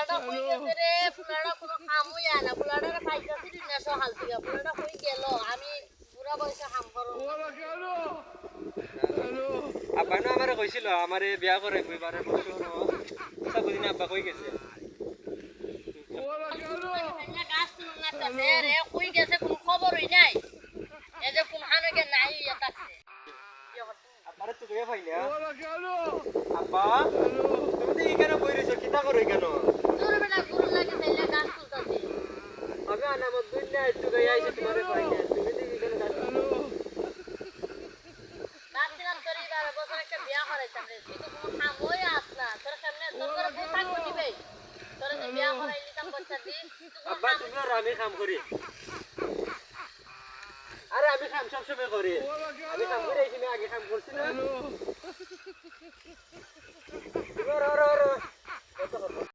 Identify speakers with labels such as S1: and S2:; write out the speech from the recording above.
S1: ফুলাটা কই গেছে রে ফুলাটা কোনো কাম হইয়া না ফুলাটা পাইতাছিস না সকাল থেকে ফুলাটা কই গেল আমি পুরা বয়সে কাম করব
S2: আব্বা না আমারে কইছিল আমারে বিয়া করে কইবারে বসো না সব দিন আব্বা কই গেছে
S1: গাছ তুলনা তাতে রে কই গেছে কোনো খবরই নাই এই যে কোন হানকে নাই ইয়াতাছে
S2: আব্বারে তো কইয়া পাইলা আব্বা তুমি এখানে বই রইছো কিতা করো কেন
S1: তোর বেটা গুরু লাগে তাইলে গাছ তুলতাছে
S2: আমি আনামত দুনিয়া একটু গায় আইছে তোমারে পাইলা তুমি তো এখানে গাছ
S1: রাত্রিরাত করে এবার বছর একটা বিয়া করাইতাম রে তুই তো কোনো কাম হই আস না তোর সামনে তোর করে বই থাকবো নিবে তোর যে বিয়া করাই নিতাম বাচ্চা দিন
S2: আব্বা তুমি আর আমি কাম করি আরে আমি কাম সব সময় করি আমি কাম করে আইছি না আগে কাম করছি না